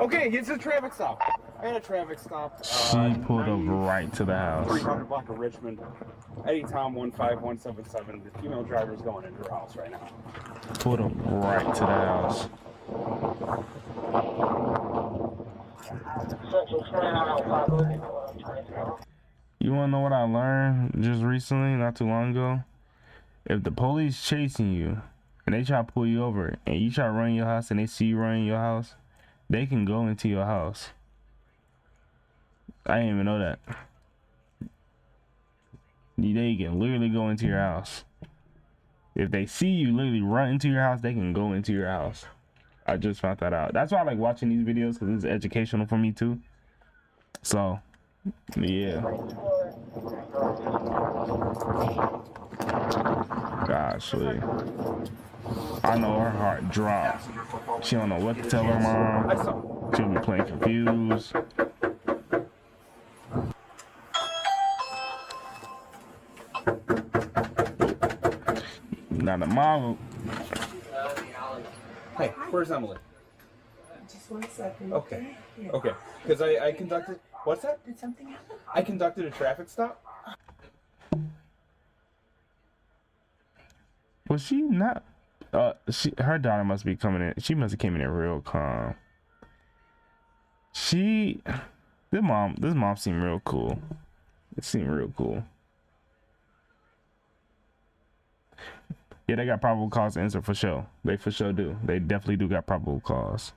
Okay, it's a traffic stop. I had a traffic stop. She pulled up right to the house. 300 block of Richmond. Eddie Tom 15177. The female driver's going into her house right now. Pulled up right to the house. You wanna know what I learned just recently, not too long ago? If the police chasing you and they try to pull you over and you try to run your house and they see you running your house, they can go into your house. I didn't even know that. They can literally go into your house. If they see you literally run into your house, they can go into your house. I just found that out. That's why I like watching these videos, because it's educational for me too. So, yeah. Gosh, I know her heart dropped. She don't know what to tell her mom. She'll be playing confused. Now the mom. Hey, where's Emily? Just 1 second. Okay. Okay. Because I conducted. What's that? Did something happen? I conducted a traffic stop. Was she not? Her daughter must be coming in. She must have came in there real calm. This mom seemed real cool. It seemed real cool. Yeah, they got probable cause to answer for sure. They for sure do. They definitely do got probable cause.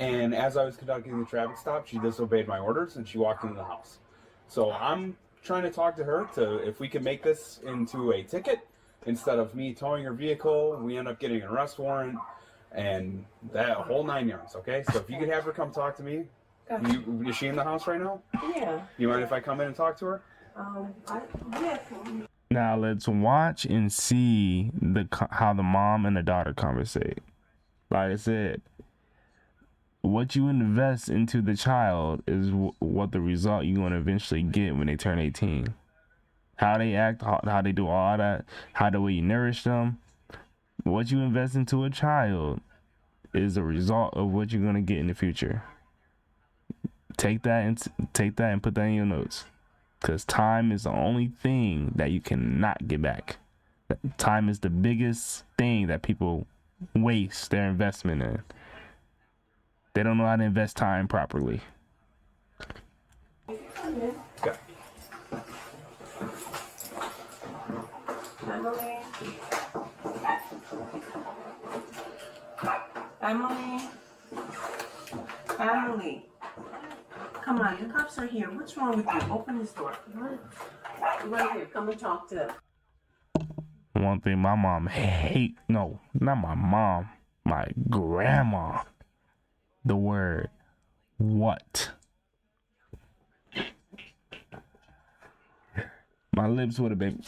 And as I was conducting the traffic stop, she disobeyed my orders and she walked into the house. So I'm trying to talk to her to if we can make this into a ticket instead of me towing her vehicle. We end up getting an arrest warrant and that whole 9 yards. Okay, so if you could have her come talk to me. Gotcha. Is she in the house right now? Yeah. You mind if I come in and talk to her? Yeah. Now let's watch and see how the mom and the daughter conversate. Like I said, what you invest into the child is what the result you're going to eventually get when they turn 18. How they act, how they do all that, how the way you nourish them. What you invest into a child is the result of what you're going to get in the future. Take that and put that in your notes. Because time is the only thing that you cannot get back. Time is the biggest thing that people waste their investment in. They don't know how to invest time properly. Okay. Emily. Come on, the cops are here. What's wrong with you? Open this door. Right here. Come and talk to them. One thing my mom no, not my mom, my grandma. The word what? My lips would have been.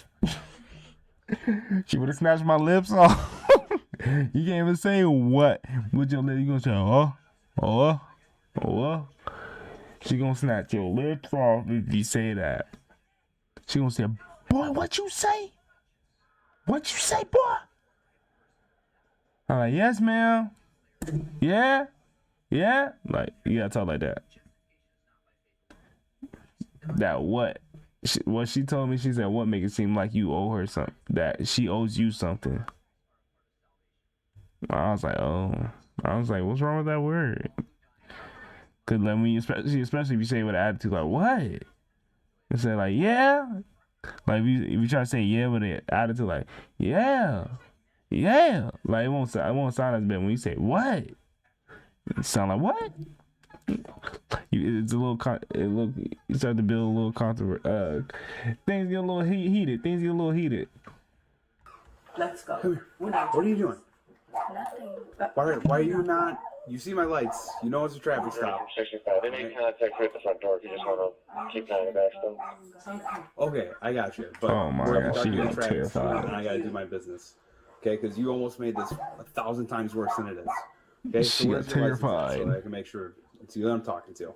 She would have snatched my lips off. You can't even say what with your lips. You gonna say oh. She gonna snatch your lips off if you say that. She gonna say, boy, what you say? What you say, boy? I'm like, yes, ma'am. Yeah. Like, you gotta talk like that. That what? What she told me, she said, what make it seem like you owe her something? That she owes you something. I was like, oh. I was like, what's wrong with that word? Cause like when you especially if you say it with an attitude like what? You say like yeah. Like if you try to say yeah with an attitude like yeah. Like it won't sound as bad when you say what. It sound like what? It's a little you start to build a little controversy. Things get a little heated. Let's go. Come here. What are you doing? Nothing. Why are you not? You see my lights. You know it's a traffic stop. 65. They may contact you at the front door if you just want to keep an eye on them. Okay, I got you. But Oh my we're gosh, she conducting a got traffic stop, terrified. and I gotta do my business. Okay, because you almost made this 1,000 times worse than it is. Okay, She where's got your license at terrified. so I can make sure it's you that I'm talking to.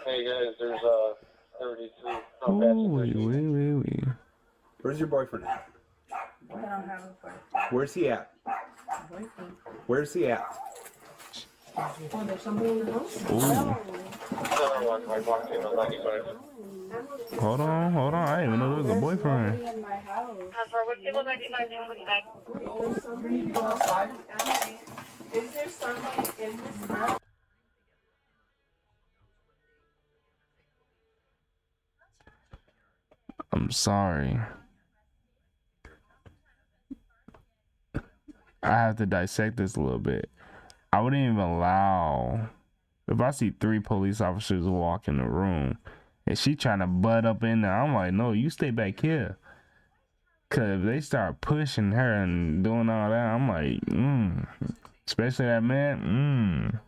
Hey guys, there's 33. Wait. Where's your boyfriend at? Where's he at? Where's he at? Oh, there's somebody in the house? Ooh. Another one, my block team on 95. Hold on. I didn't even know there was a boyfriend. In my house. Is there somebody in this house? I'm sorry. I have to dissect this a little bit. I wouldn't even allow, if I see 3 police officers walk in the room and she trying to butt up in there, I'm like, no, you stay back here. Cause if they start pushing her and doing all that, I'm like, especially that man,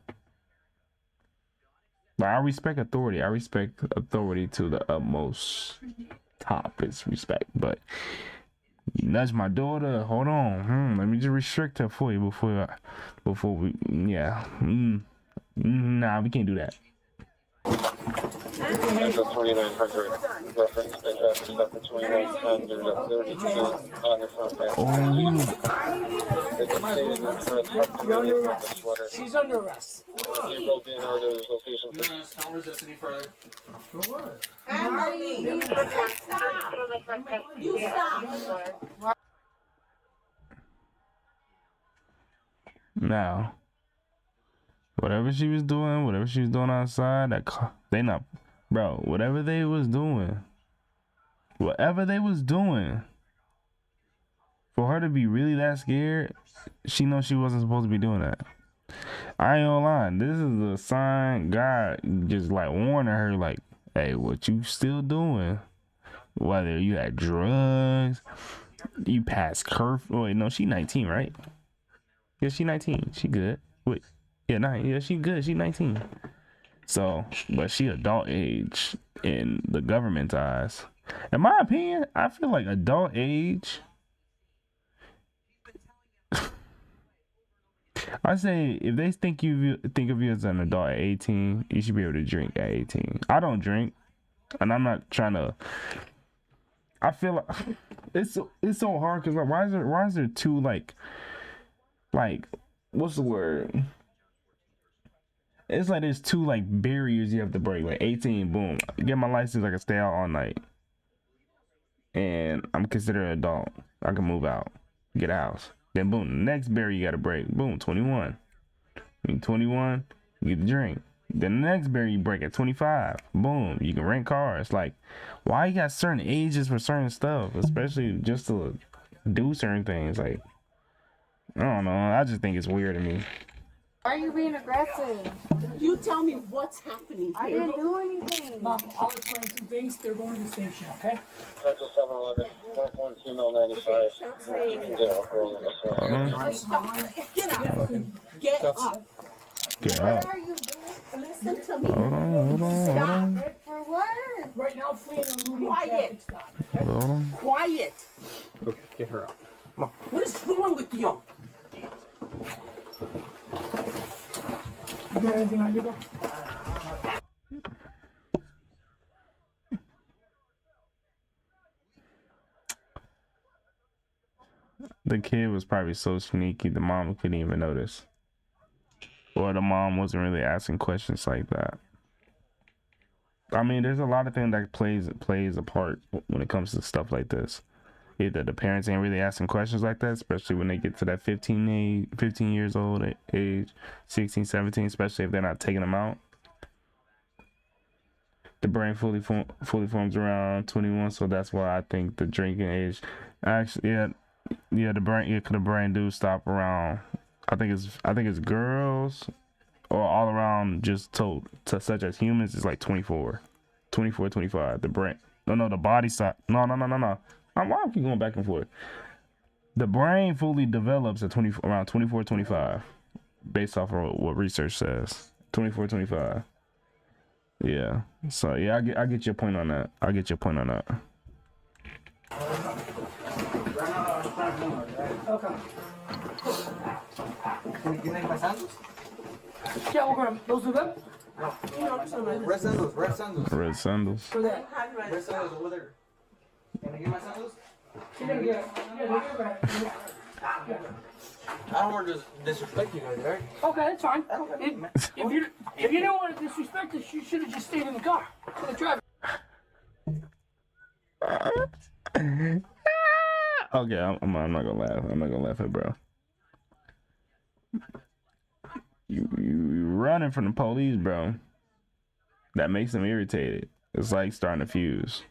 But I respect authority. I respect authority to the utmost top is respect. But you nudge my daughter, hold on. Let me just restrict her for you before we, yeah. Nah, we can't do that. Central 2900, reference the traffic stop at 2910, there's a 32 on the front end. Oh, It's stated in the sweater. She's under arrest. You wrote in order location for Don't resist any further. Emily, you stop. now, whatever she was doing outside, they not, bro. Whatever they was doing, for her to be really that scared, she knows she wasn't supposed to be doing that. I ain't gonna lie, this is a sign God just like warning her, like, hey, what you still doing? Whether you had drugs, you passed curfew. Wait, no, she 19, right? Yeah, she 19. She good. Wait, yeah, she good. She 19. So, but she adult age in the government's eyes. In my opinion, I feel like adult age. I say if they think of you as an adult at 18, you should be able to drink at 18. I don't drink, and I'm not trying to. I feel like it's so hard because like why is there two like what's the word? It's like there's two like barriers you have to break. Like 18, boom, get my license, I can stay out all night, and I'm considered an adult. I can move out, get a house. Then boom, the next barrier you gotta break. Boom, 21. 21, you get the drink. Then the next barrier you break at 25. Boom, you can rent cars. Like, why you got certain ages for certain stuff, especially just to do certain things? Like, I don't know. I just think it's weird to me. Why are you being aggressive? You tell me what's happening I here. didn't do anything. Mom, I'll explain two things. They're going to the station, okay? Central 711, 1 female 95. Get alcohol in the front. Get up. Get up. Get What out. are you doing? Listen to me. Hold on. Stop. For what? Right now, fleeing and looting Quiet. traffic stop. Hold on. Quiet. Okay, get her out. What is wrong with you? You got anything on you, bro? The kid was probably so sneaky the mom couldn't even notice. Or the mom wasn't really asking questions like that. I mean, there's a lot of things that plays a part when it comes to stuff like this. Either the parents ain't really asking questions like that, especially when they get to that 15 years old age, 16, 17, especially if they're not taking them out. The brain fully forms around 21, so that's why I think the drinking age, actually, the brain do stop around. I think it's girls, or all around just to such as humans is like 24, 25. The brain, no, the body stop. No. Why I keep going back and forth? The brain fully develops at around 24, 25, based off of what research says. 24, 25. Yeah. So yeah, I get your point on that. Okay. You make my sandals? Yeah, we're gonna. Those are them? Red sandals. Red sandals. For that. Red sandals over there. Can I get my sandals? You're gonna get it. Yeah, they're back. Yeah. I don't want to disrespect you guys, right? Okay, that's fine. Okay. If you don't want to disrespect us, you should have just stayed in the car. For the traffic. Okay, I'm not gonna laugh. I'm not gonna laugh at bro. You running from the police, bro. That makes them irritated. It's like starting to fuse.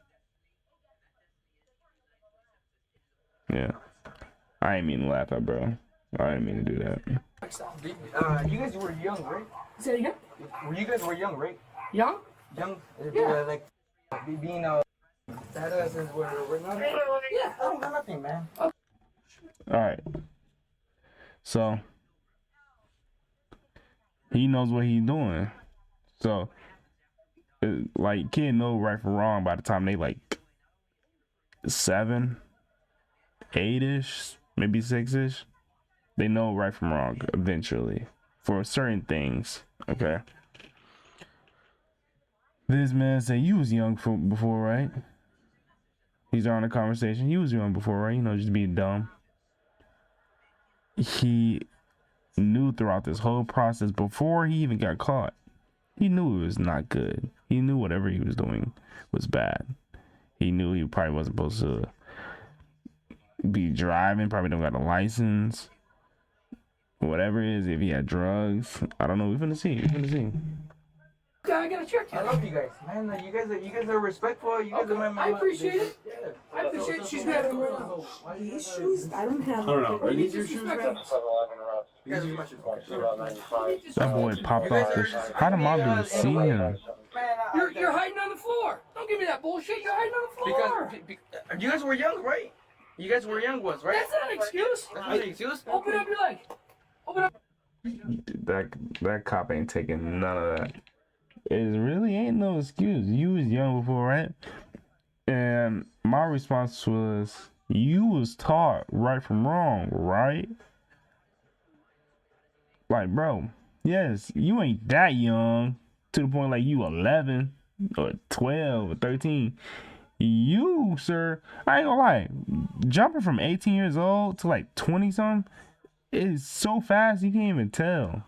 Yeah. I ain't mean to laugh at bro. I didn't mean to do that. You guys were young, right? Say it again. You guys were young, right? Young? Young? Yeah. Like, being status is where we're not. Yeah. I don't got nothing, man. All right. So he knows what he's doing. So like kid know right from wrong by the time they like 7, 8-ish, maybe 6-ish. They know right from wrong eventually for certain things. Okay. This man said you was young before, right? He's on a conversation. You was young before, right? You know, just being dumb. He knew throughout this whole process before he even got caught. He knew it was not good. He knew whatever he was doing was bad. He knew he probably wasn't supposed to be driving. Probably don't got a license. Whatever it is, if he had drugs, I don't know. We're gonna see. Okay, I gotta check you. I love you guys, man. You guys are respectful. You guys are my. I appreciate it. Yeah. I appreciate it. She's grabbing me around. These shoes, I don't have. I don't know. Are these your shoes, man? You guys are my shoes. That boy popped off this. How did mom even see him? You're hiding on the floor. Don't give me that bullshit. You're hiding on the floor. Because you guys were young, right? You guys were young ones, right? That's not an excuse. That's not an excuse. Open up your leg. Open up. That cop ain't taking none of that. It really ain't no excuse. You was young before, right? And my response was, you was taught right from wrong, right? Like, bro, yes, you ain't that young to the point like you 11 or 12 or 13. You, sir, I ain't gonna lie, jumping from 18 years old to like 20 something is so fast you can't even tell.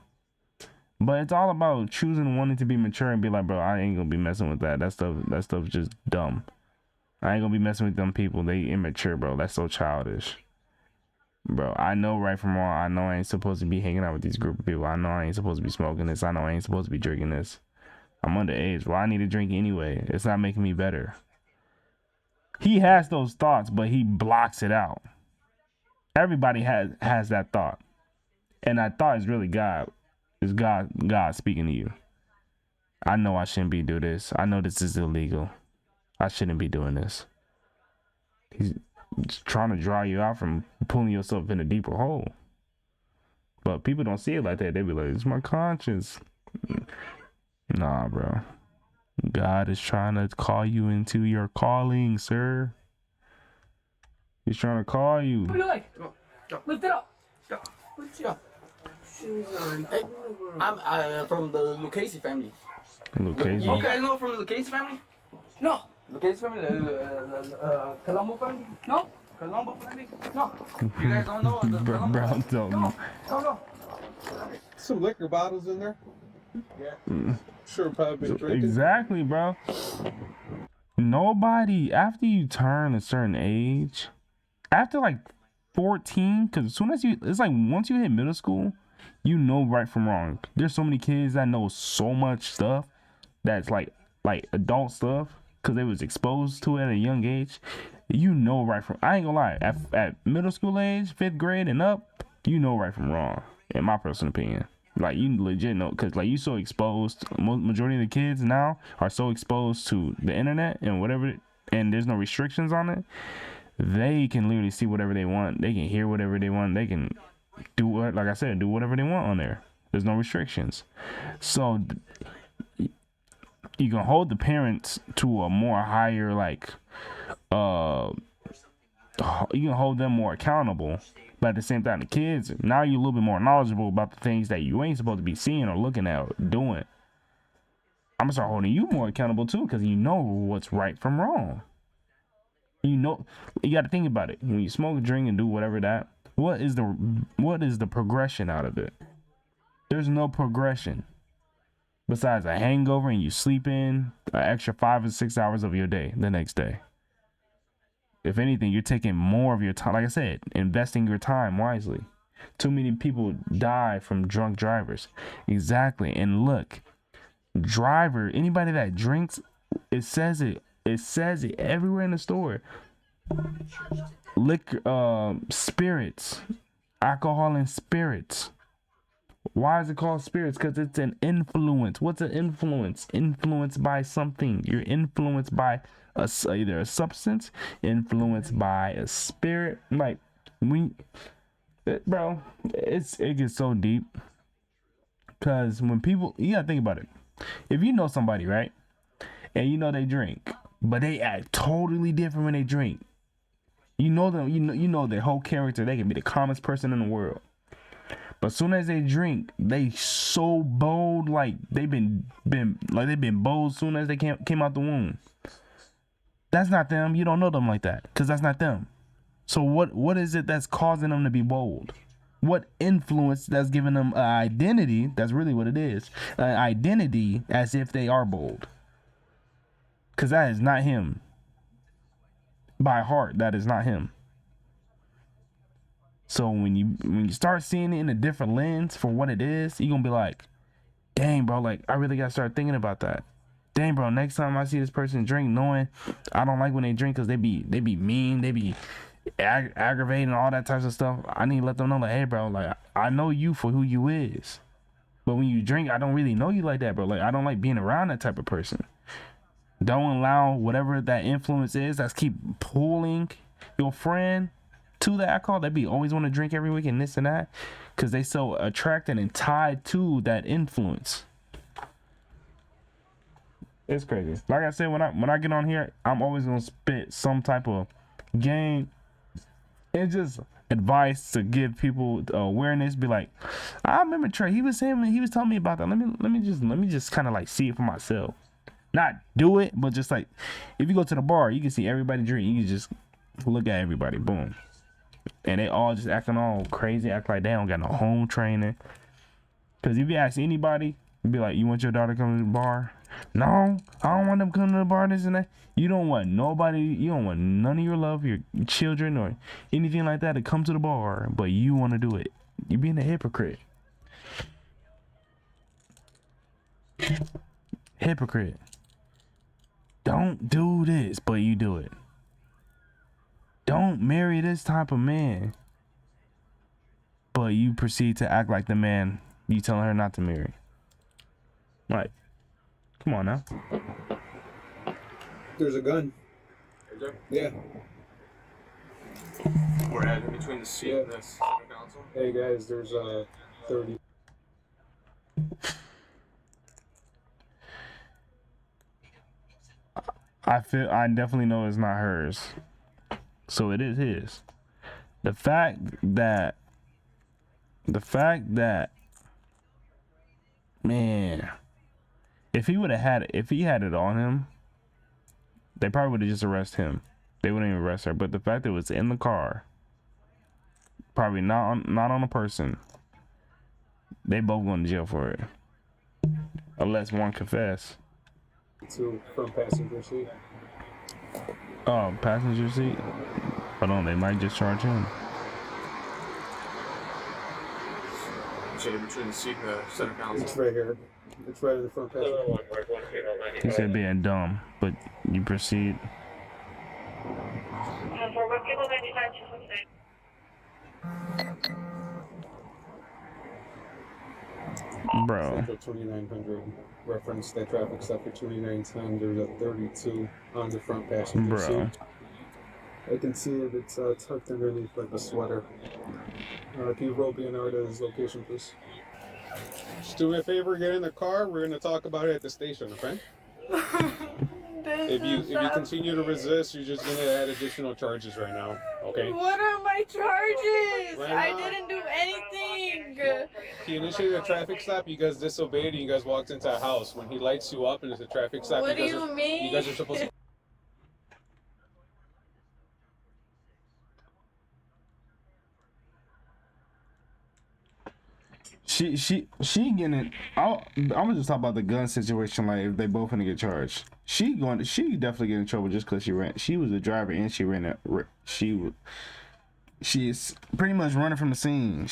But it's all about choosing wanting to be mature and be like, bro, I ain't gonna be messing with that. That stuff's just dumb. I ain't gonna be messing with them people. They immature, bro. That's so childish. Bro, I know right from wrong. I know I ain't supposed to be hanging out with these group of people. I know I ain't supposed to be smoking this. I know I ain't supposed to be drinking this. I'm underage. Well, I need to drink anyway. It's not making me better. He has those thoughts, but he blocks it out. Everybody has that thought. And that thought is really God. It's God speaking to you. I know I shouldn't be doing this. I know this is illegal. I shouldn't be doing this. He's trying to draw you out from pulling yourself in a deeper hole. But people don't see it like that. They be like, it's my conscience. Nah, bro. God is trying to call you into your calling, sir. He's trying to call you. Open your leg. Lift it up. Put your shoes on. Hey, I'm from the Lucchese family. Lucchese. You guys know from the Lucchese family? No. Lucchese family? Colombo family? No. Colombo family? No. You guys don't know the Bro, Colombo? don't know. No. Some liquor bottles in there. Yeah. Sure, probably been drinking. Exactly, bro. Nobody, after you turn a certain age, after like 14, because as soon as it's like once you hit middle school, you know right from wrong. There's so many kids that know so much stuff that's like adult stuff because they was exposed to it at a young age. You know right from, I ain't gonna lie, at middle school age, 5th grade and up, you know right from wrong, in my personal opinion. Like, you legit know, because like you so exposed, majority of the kids now are so exposed to the internet and whatever, and there's no restrictions on it. They can literally see whatever they want. They can hear whatever they want. They can do what, like I said, do whatever they want on there. There's no restrictions. So you can hold the parents to a more higher, like, you can hold them more accountable. But at the same time, the kids, now you're a little bit more knowledgeable about the things that you ain't supposed to be seeing or looking at or doing. I'm gonna start holding you more accountable too, because you know what's right from wrong. You know, you got to think about it. When you smoke, drink, and do whatever that, what is the progression out of it? There's no progression besides a hangover and you sleep in an extra 5 or 6 hours of your day the next day. If anything, you're taking more of your time. Like I said, investing your time wisely. Too many people die from drunk drivers. Exactly. And look, anybody that drinks, it says it everywhere in the store. Liquor, spirits, alcohol and spirits. Why is it called spirits? Because it's an influence. What's an influence? Influenced by something. You're influenced by either a substance, influenced by a spirit. Like bro, it gets so deep. Because when people, you gotta think about it. If you know somebody, right, and you know they drink, but they act totally different when they drink. You know them. You know their whole character. They can be the calmest person in the world. But as soon as they drink, they so bold, like they've been bold as soon as they came out the womb. That's not them. You don't know them like that, because that's not them. So what is it that's causing them to be bold? What influence that's giving them an identity? That's really what it is. An identity as if they are bold. Because that is not him. By heart, that is not him. So when you start seeing it in a different lens for what it is, you're gonna be like, dang, bro, like I really gotta start thinking about that. Dang, bro, next time I see this person drink, knowing I don't like when they drink because they be mean, they be aggravating, all that types of stuff. I need to let them know, like, hey, bro, like I know you for who you is, but when you drink, I don't really know you like that, bro. Like I don't like being around that type of person. Don't allow whatever that influence is that's keep pulling your friend to the alcohol. They be always want to drink every week and this and that, because they so attracted and tied to that influence. It's crazy. Like I said, when I get on here, I'm always gonna spit some type of game and just advice to give people awareness. Be like, I remember Trey. He was telling me about that. Let me just kind of like see it for myself. Not do it, but just like if you go to the bar, you can see everybody drink. You can just look at everybody, boom, and they all just acting all crazy, act like they don't got no home training. Because if you ask anybody, you'd be like, you want your daughter to come to the bar? No, I don't want them coming to the bar, this and that. You don't want nobody, you don't want none of your love, your children or anything like that to come to the bar, but you want to do it. You're being a hypocrite. Hypocrite. Don't do this, but you do it. Don't marry this type of man, but you proceed to act like the man you telling her not to marry. Like, come on now. There's a gun. Is there? Yeah. We're at in between the seat and the center console. Hey guys, there's 30. I definitely know it's not hers. So it is his. The fact that man, if he had it on him, they probably would have just arrested him. They wouldn't even arrest her. But the fact that it was in the car, probably not on a person, they both going to jail for it. Unless one confess. To front passenger seat. Oh, passenger seat? Hold on, they might just charge him. Shit, in between the seat and the center console. It's right here. It's right in the front passenger. He said being dumb, but you proceed. Bro. Central 2900 reference that traffic stop for 2910. There's a 32 on the front passenger seat. I can see it. It's tucked underneath like a sweater. Can you roll Bernard at his location, please? Just do me a favor, get in the car. We're going to talk about it at the station, okay? If you continue to resist, you're just going to add additional charges right now, okay? What are my charges? Right I now. didn't do anything. He initiated a traffic stop. You guys disobeyed, and you guys walked into a house. When he lights you up and it's a traffic stop, What do you you mean? guys are supposed to. She getting it. I'm gonna just talk about the gun situation. Like if they both gonna get charged, she definitely get in trouble just because she was a driver and she ran it. She's pretty much running from the scene.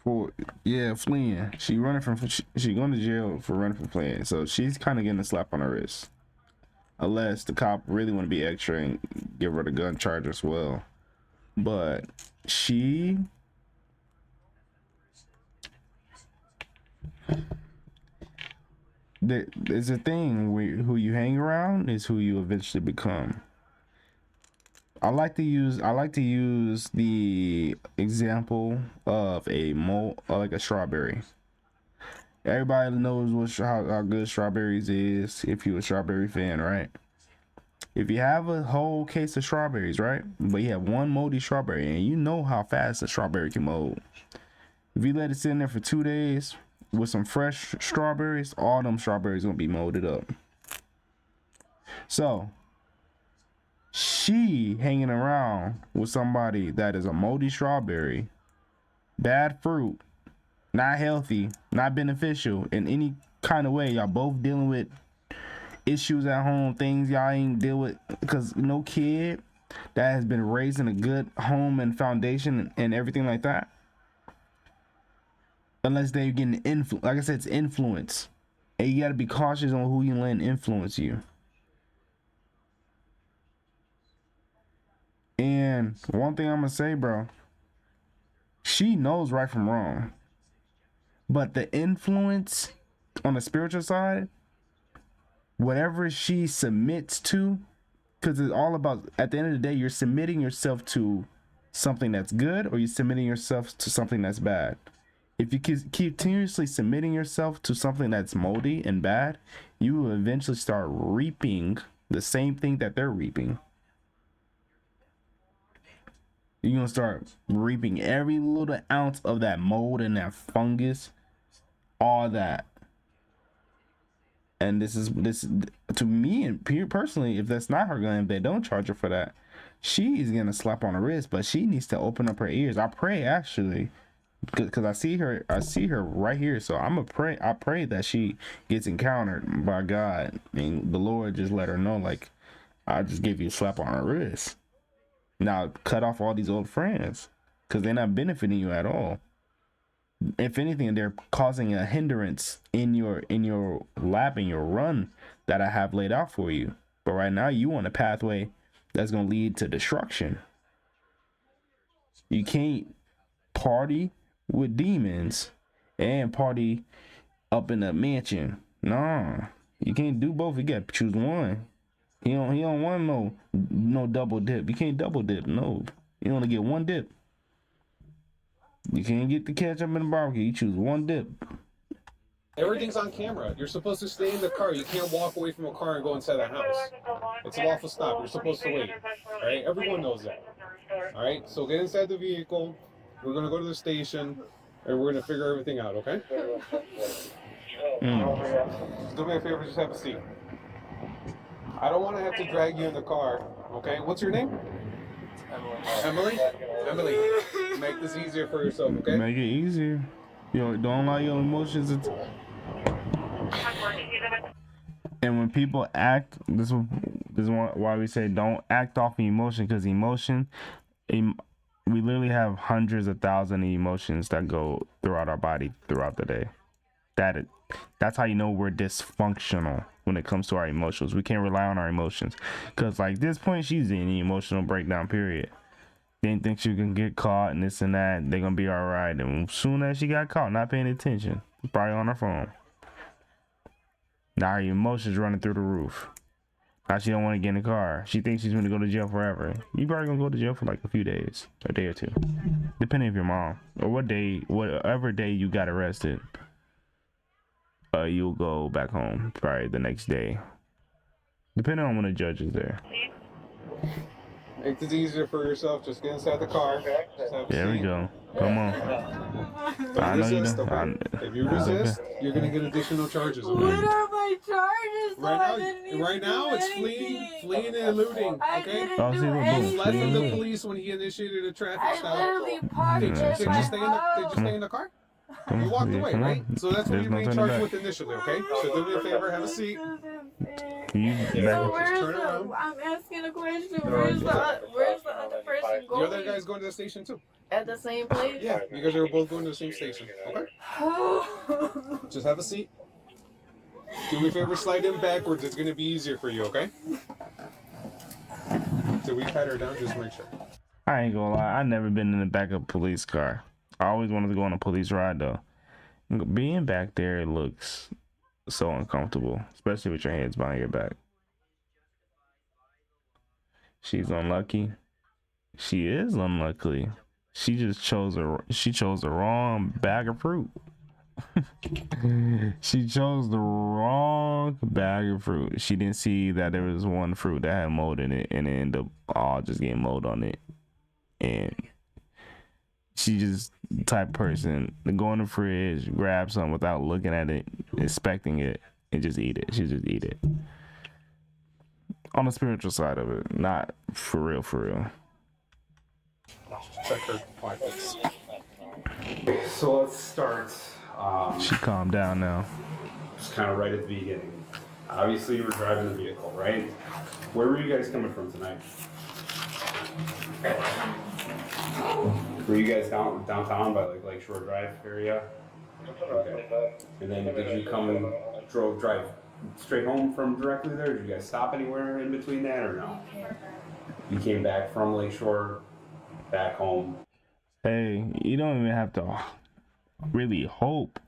Fleeing. She running from. She going to jail for running from fleeing. So she's kind of getting a slap on her wrist. Unless the cop really want to be extra and give her the gun charge as well. But there's a thing where who you hang around is who you eventually become. I like to use the example of like a strawberry. Everybody knows how good strawberries is if you're a strawberry fan, right? If you have a whole case of strawberries, right, but you have one moldy strawberry, and you know how fast a strawberry can mold. If you let it sit in there for 2 days with some fresh strawberries, all them strawberries gonna be molded up. So she hanging around with somebody that is a moldy strawberry, bad fruit, not healthy, not beneficial in any kind of way. Y'all both dealing with issues at home, things y'all ain't deal with, because no kid that has been raised in a good home and foundation and everything like that, unless they're getting like I said, it's influence, and you got to be cautious on who you let influence you. And one thing I'm gonna say, bro, she knows right from wrong, but the influence on the spiritual side, whatever she submits to, because it's all about, at the end of the day, you're submitting yourself to something that's good, or you're submitting yourself to something that's bad. If you keep continuously submitting yourself to something that's moldy and bad, you will eventually start reaping the same thing that they're reaping. You're gonna start reaping every little ounce of that mold and that fungus, all that. And this to me, and personally, if that's not her gun, if they don't charge her for that, she is gonna slap on the wrist. But she needs to open up her ears. I pray, actually, because I see her right here. So I pray that she gets encountered by God, and the Lord just let her know, like, I just gave you a slap on her wrist. Now cut off all these old friends, because they're not benefiting you at all. If anything, they're causing a hindrance in your lap, in your run that I have laid out for you. But right now, you on a pathway that's gonna lead to destruction. You can't party with demons and party up in a mansion. No, you can't do both. You gotta choose one. He don't want no double dip. You can't double dip. No, you only get one dip. You can't get the ketchup in the barbecue. You choose one dip. Everything's on camera. You're supposed to stay in the car. You can't walk away from a car and go inside the house. It's a lawful stop. You're supposed to wait. All right? Everyone knows that. All right? So get inside the vehicle. We're going to go to the station, and we're going to figure everything out, okay? Just do me a favor. Just have a seat. I don't want to have to drag you in the car, okay? What's your name? Emily? Emily, make this easier for yourself, okay? Make it easier. Yo, don't allow your emotions to... And when people act, this is why we say don't act off emotion, because emotion, we literally have hundreds of thousands of emotions that go throughout our body throughout the day. That's how you know we're dysfunctional when it comes to our emotions. We can't rely on our emotions, because like this point, she's in the emotional breakdown period. Didn't think she can get caught and this and that. They're gonna be all right. And as soon as she got caught, not paying attention, probably on her phone. Now her emotions running through the roof. Now she don't want to get in the car. She thinks she's gonna go to jail forever. You probably gonna go to jail for like a few days, a day or two, depending if your mom or whatever day you got arrested. You'll go back home probably the next day, depending on when the judge is there. Make this easier for yourself. Just get inside the car. There we go. Come on. I know you know. If you resist, you're gonna get additional charges. What are my charges? Right now, it's fleeing and eluding. I Okay. didn't do anything. Fled from the police when he initiated a traffic I stop. literally parked Did in you my stay in the car? Come You on, walked yeah, away, come right? on. So that's what There's you're no being turning charged back. with initially, okay? So do me a favor, have a seat. You Yeah, back. just Where's turn the? around. I'm asking a question. Where's the other person The other going? guy's going to the station too. At the same place? Yeah, you guys are both going to the same station, okay? Just have a seat. Do me a favor, slide in backwards. It's going to be easier for you, okay? So we pat her down, just make sure. I ain't gonna lie. I never been in the back of a police car. I always wanted to go on a police ride though. Being back there looks so uncomfortable, especially with your hands behind your back. She's unlucky. She is unlucky. She just chose the wrong bag of fruit. She chose the wrong bag of fruit. She didn't see that there was one fruit that had mold in it, and it ended up all just getting mold on it. And she just the type of person to go in the fridge, grab something without looking at it, inspecting it, and just eat it. She just eat it. On the spiritual side of it, not for real, for real. Check her pockets. So let's start. She calmed down now. Just kind of right at the beginning. Obviously, you were driving the vehicle, right? Where were you guys coming from tonight? Were you guys downtown by like Lakeshore Drive area? Okay. And then did you drive straight home from directly there? Did you guys stop anywhere in between that or no? You came back from Lakeshore, back home. Hey, you don't even have to really hope.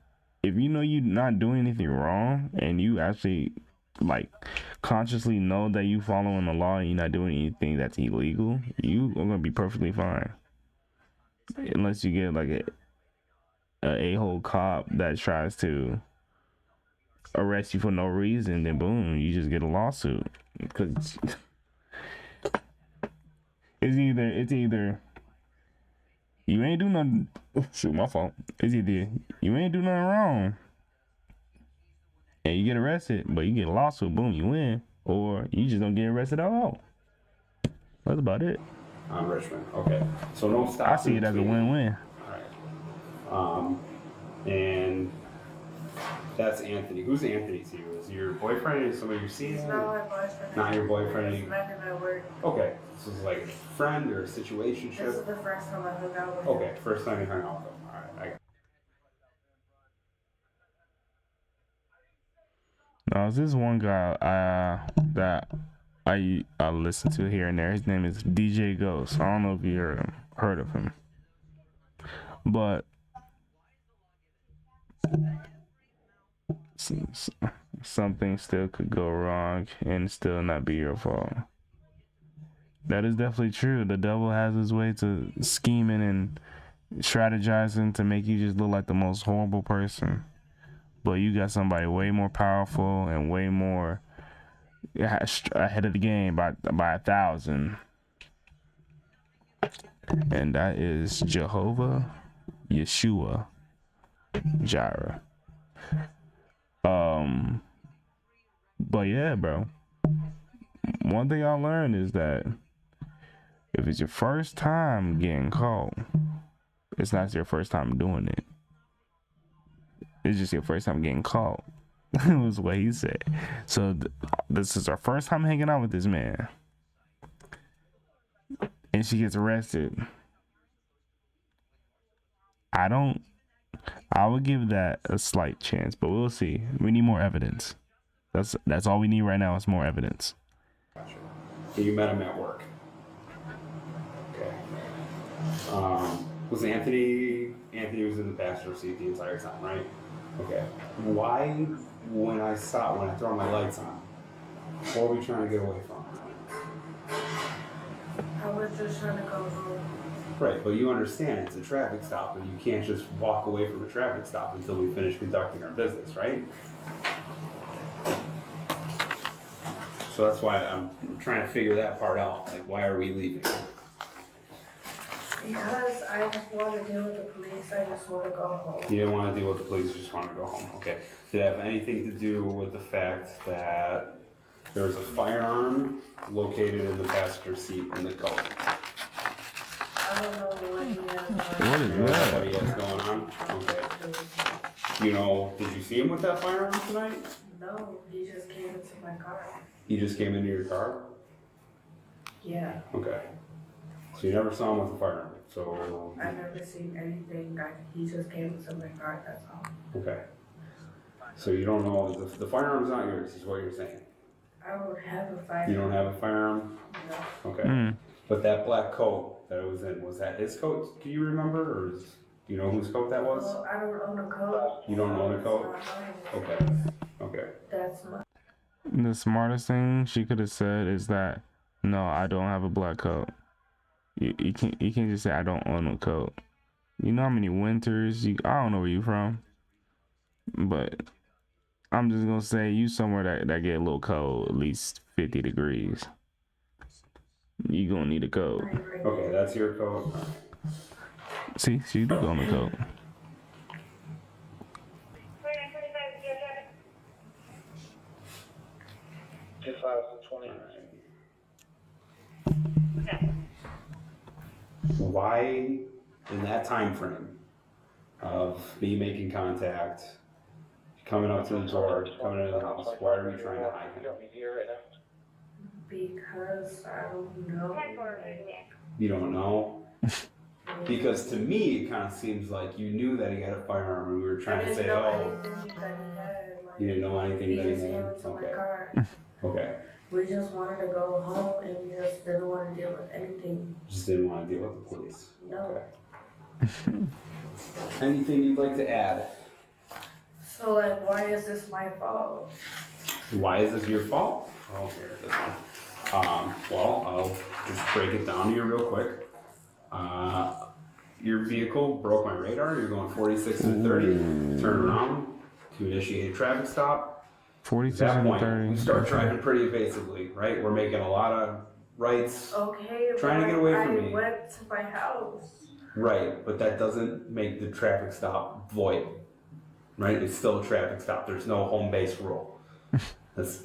If you know you're not doing anything wrong and you actually like consciously know that you following the law and you're not doing anything that's illegal, you are gonna be perfectly fine. Unless you get like a a-hole cop that tries to arrest you for no reason, then boom, you just get a lawsuit. Because it's either you ain't do nothing. Shoot, my fault. It's either you ain't do nothing wrong and you get arrested, but you get a lawsuit, boom, you win, or you just don't get arrested at all. That's about it. Richmond. Okay. So no stop. I see it as a win-win. All right. And that's Anthony. Who's Anthony to you? Is he your boyfriend? Is somebody you're seeing? He's not my boyfriend. Not your boyfriend. He's met him at work. Okay. So it's like a friend or a This situationship? is the first time I hung out with him. Okay. First time you hung out with him. All right. Now, there's this one guy that I listen to here and there. His name is DJ Ghost. I don't know if you heard of him. But something still could go wrong and still not be your fault. That is definitely true. The devil has his way to scheming and strategizing to make you just look like the most horrible person. But you got somebody way more powerful and way more ahead of the game by 1,000. And that is Jehovah Yeshua Jireh. But yeah, bro. One thing I learned is that if it's your first time getting caught, it's not your first time doing it. It's just your first time getting caught. Was what he said. So this is our first time hanging out with this man, and she gets arrested. I would give that a slight chance, but we'll see. We need more evidence. That's all we need right now is more evidence. Gotcha. So you met him at work. Okay. Was Anthony was in the passenger seat the entire time, right? Okay. Why, when I throw my lights on, what are we trying to get away from? I was just trying to go home. Right, but you understand it's a traffic stop and you can't just walk away from a traffic stop until we finish conducting our business, right? So that's why I'm trying to figure that part out. Like, why are we leaving? Because I don't want to deal with the police, I just want to go home. You didn't want to deal with the police, you just wanted to go home. Okay. Did it have anything to do with the fact that there was a firearm located in the passenger seat in the coat? I don't know what he has on. What is What that? he has going on? Okay. You know, did you see him with that firearm tonight? No, he just came into my car. He just came into your car? Yeah, Okay. So you never saw him with a firearm. So, I never seen anything. He just came into my car, that's all. okay. So you don't know, the firearm's not yours, is what you're saying? I don't have a fire. You don't have a firearm? No. Okay. But that black coat that it was in, was that his coat? Do you remember? Or do you know whose coat that was? Well, I don't own a coat. You don't own a coat? It's not mine. Okay. Okay. That's my. The smartest thing she could have said is that, no, I don't have a black coat. You can't just say I don't own a coat. You know how many winters I don't know where you from, but I'm just gonna say you somewhere that get a little cold, at least 50 degrees. You gonna need a coat. Okay, that's your coat. See, she do own a coat. 2020. Why, in that time frame of me making contact, coming up to the door, coming into the house, why are we trying to hide him? Because I don't know. You don't know? Because to me, it kind of seems like you knew that he had a firearm and we were trying to say, oh, you didn't know anything He that he just came had? into my Okay. car. Okay. We just wanted to go home and we just didn't want to deal with anything. Just didn't want to deal with the police. No. Okay. Anything you'd like to add? So like, why is this my fault? Why is this your fault? Oh, here, this one. Well, I'll just break it down to you real quick. Your vehicle broke my radar. You're going 46 and 30. Turn around to initiate a traffic stop. 46 At that and point, 30. we start driving pretty evasively, right? We're making a lot of rights. Okay, Trying to but get away from I me. went to my house. Right, but that doesn't make the traffic stop void. Right? It's still a traffic stop. There's no home base rule. That's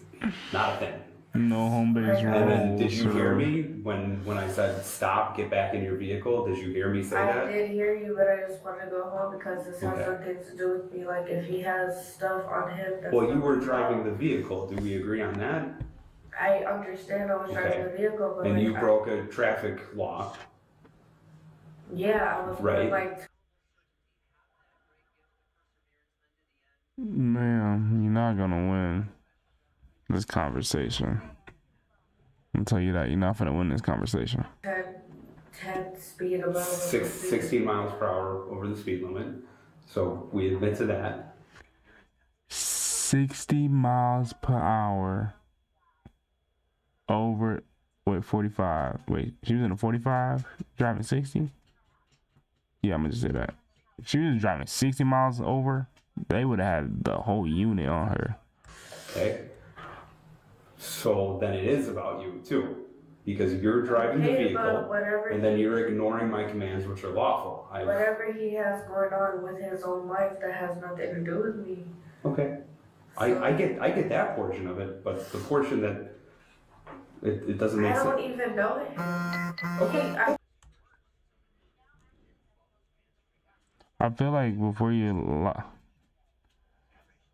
not a thing. No home base rules. And then, did you hear me when I said stop, get back in your vehicle? Did you hear me say I that? did hear you, but I just want to go home because this has Okay. nothing to do with me. Like, if he has stuff on him, that's Well, you not were my driving fault. the vehicle. Do we agree on that? I understand I was driving Okay. the vehicle, but And like, you broke a traffic law. yeah, I was Right. like, Ma'am, you're not gonna win this conversation. I'll tell you that you're not gonna win this conversation. 10 speed above. the speed. 16 miles per hour over the speed limit. So we admit to that. 60 miles per hour over 45. Wait, she was in a 45 driving 60? Yeah, I'm gonna just say that. If she was driving 60 miles over, they would have had the whole unit on her. Okay. So then it is about you too, because you're driving the Okay, but vehicle, whatever and then you're ignoring my commands, which are lawful. whatever he has going on with his own life, that has nothing to do with me. Okay. I get that portion of it, but the portion that it doesn't make I don't sense. even know him. Okay. I feel like before you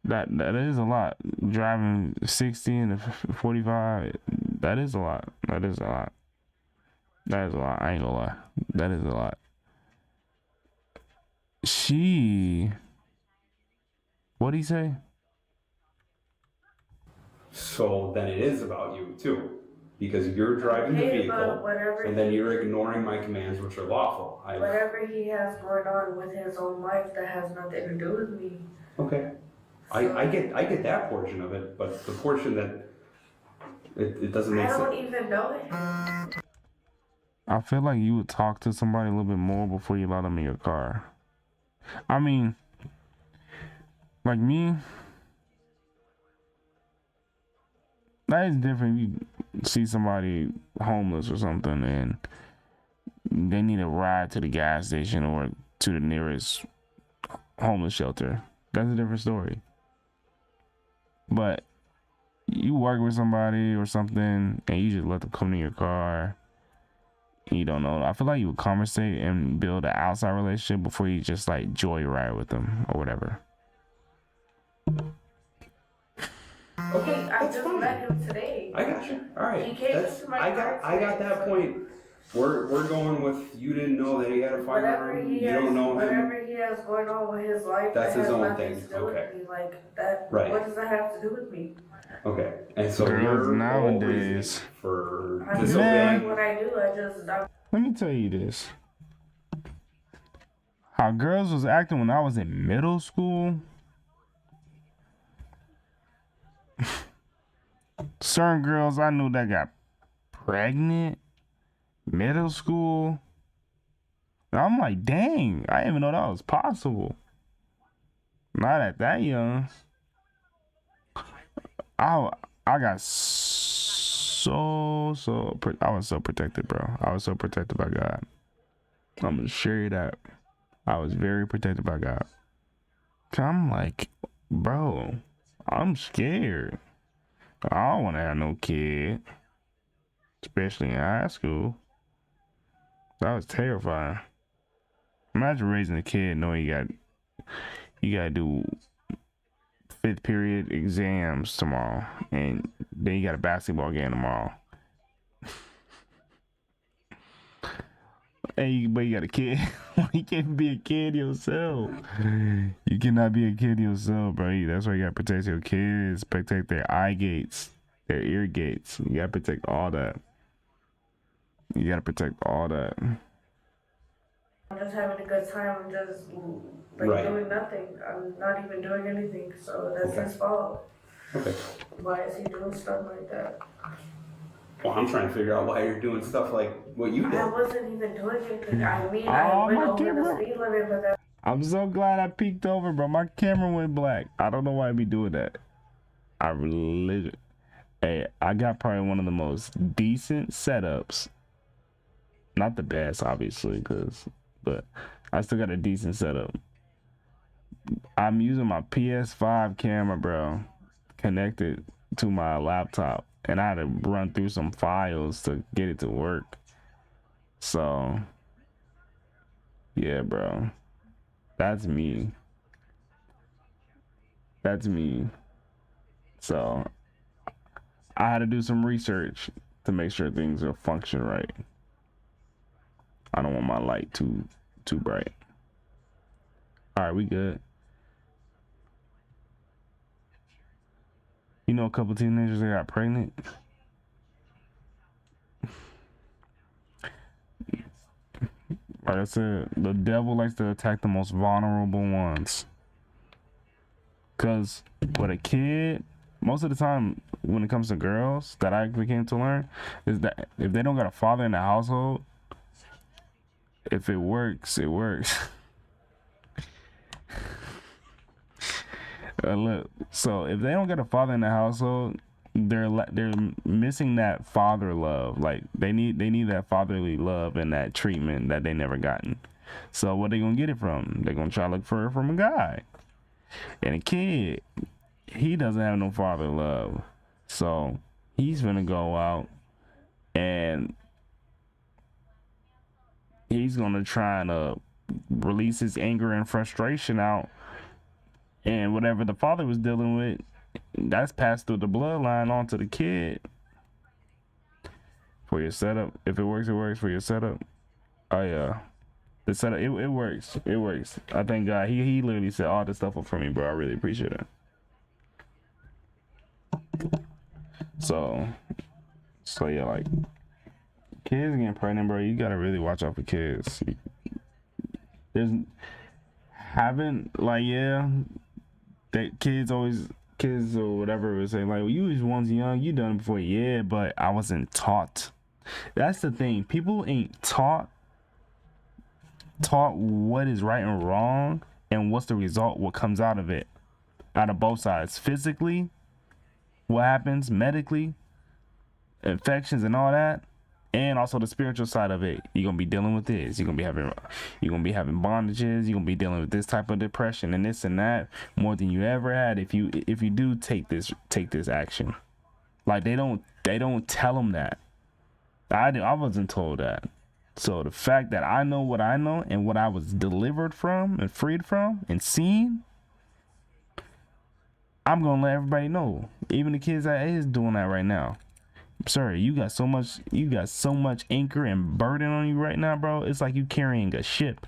that is a lot. Driving 60 and a 45, that is a lot. That is a lot. That is a lot. I ain't gonna lie. That is a lot. What'd he say? So then it is about you too, because you're driving the Okay, but vehicle, whatever and then you're ignoring my commands, which are lawful. whatever he has going on with his own life, that has nothing to do with me. Okay. I get that portion of it, but the portion that it doesn't make I don't sense. even know him. I feel like you would talk to somebody a little bit more before you let them in your car. I mean, like me, that is different. You see somebody homeless or something and they need a ride to the gas station or to the nearest homeless shelter. That's a different story. But you work with somebody or something and you just let them come to your car. you don't know. I feel like you would conversate and build an outside relationship before you just like joyride with them or whatever. Okay, I that's just fine. met him today. I got you. All right. He came That's, into my I got that point. We're going with you didn't know that he had a Whatever firearm. he You has, don't know him. whatever he has going on with his life, That's that his has own nothing thing. to do Okay. with me. Like that. Right. What does that have to do with me? Okay. And so Girls your nowadays- reasoning for I'm just disobeying. doing what I do. Let me tell you this. How girls was acting when I was in middle school. Certain girls I knew that got pregnant middle school. And I'm like, dang, I didn't even know that was possible. Not at that young. I got I was so protected, bro. I was so protected by God. I'm gonna share you that. I was very protected by God. 'Cause I'm like, bro, I'm scared. I don't want to have no kid, especially in high school. That was terrifying. Imagine raising a kid knowing you gotta do 5th period exams tomorrow, and then you got a basketball game tomorrow. Hey, but you got a kid. You can't be a kid yourself. You cannot be a kid yourself, bro. That's why you gotta protect your kids, protect their eye gates, their ear gates. You gotta protect all that. You gotta protect all that. I'm just having a good time. I'm just like Right. doing nothing. I'm not even doing anything. So that's Okay. his fault. Okay. Why is he doing stuff like that? Well, I'm trying to figure out why you're doing stuff like what you I did. wasn't even doing anything. I mean, Oh, I went my over camera. the speed limit, but that I'm so glad I peeked over, bro. My camera went black. I don't know why I be doing that. Hey, I got probably one of the most decent setups. Not the best, obviously, but I still got a decent setup. I'm using my PS5 camera, bro, connected to my laptop, and I had to run through some files to get it to work. So, yeah, bro. That's me. That's me. So I had to do some research to make sure things are function right. I don't want my light too bright. All right, we good. You know, a couple teenagers that got pregnant. Like I said, the devil likes to attack the most vulnerable ones. Because with a kid, most of the time when it comes to girls, that I became to learn, is that if they don't got a father in the household, if it works, it works. Look, so if they don't get a father in the household, they're missing that father love. Like they need that fatherly love and that treatment that they never gotten. So what they gonna get it from? They're gonna try to look for it from a guy. And a kid, he doesn't have no father love. So he's gonna go out and he's gonna try to release his anger and frustration out. And whatever the father was dealing with, that's passed through the bloodline onto the kid. For your setup, if it works, it works for your setup. Oh yeah, the setup, it works. It works. I thank God. He literally set all this stuff up for me, bro. I really appreciate it. So yeah, like kids getting pregnant, bro. You gotta really watch out for kids. There's that kids or whatever would say like, well, you was once young, you done it before. Yeah, but I wasn't taught. That's the thing. People ain't taught what is right and wrong and what's the result, what comes out of it, out of both sides. Physically, what happens, medically, infections and all that, and also the spiritual side of it. You're gonna be dealing with this. You're gonna be having bondages. You're gonna be dealing with this type of depression and this and that more than you ever had if you do take this action. Like they don't tell them that. I wasn't told that. So the fact that I know what I know and what I was delivered from and freed from and seen, I'm gonna let everybody know. Even the kids that is doing that right now. Sir, you got so much anchor and burden on you right now, bro. It's like you carrying a ship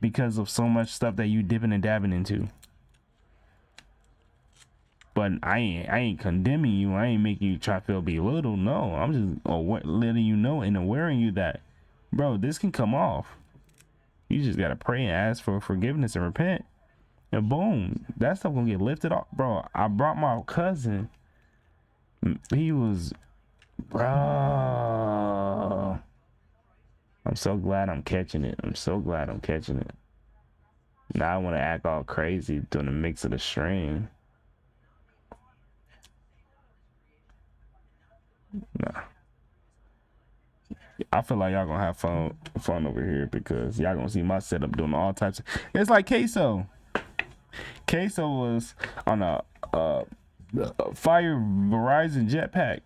because of so much stuff that you dipping and dabbing into. But I ain't condemning you. I ain't making you try to feel belittled. No, I'm just letting you know and awareing you that, bro, this can come off. You just gotta pray and ask for forgiveness and repent. And boom, that stuff gonna get lifted off, bro. I brought my cousin. He was, bro. I'm so glad I'm catching it. Now I want to act all crazy doing a mix of the string. Nah. I feel like y'all gonna have fun over here because y'all gonna see my setup doing all types of. It's like Queso. Queso was on a Fire Verizon jetpack.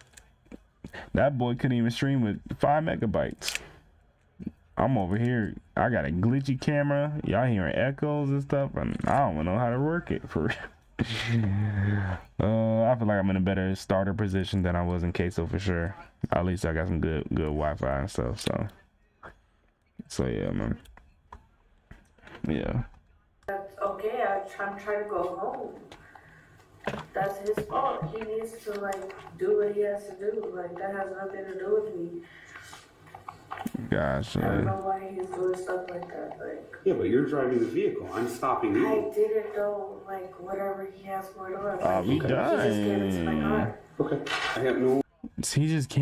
That boy couldn't even stream with 5 megabytes. I'm over here. I got a glitchy camera. Y'all hearing echoes and stuff, and I don't even know how to work it for real. I feel like I'm in a better starter position than I was in Queso for sure. At least I got some good Wi-Fi and stuff. So yeah, man. Yeah. That's okay. I'm trying to go home. That's his fault. He needs to like do what he has to do. Like that has nothing to do with me. Gosh. I don't know why he's doing stuff like that. Like Yeah, but you're driving the vehicle. I'm stopping you. I didn't know like whatever he has going on. We He just came into my done. car. Okay. I have no. He just came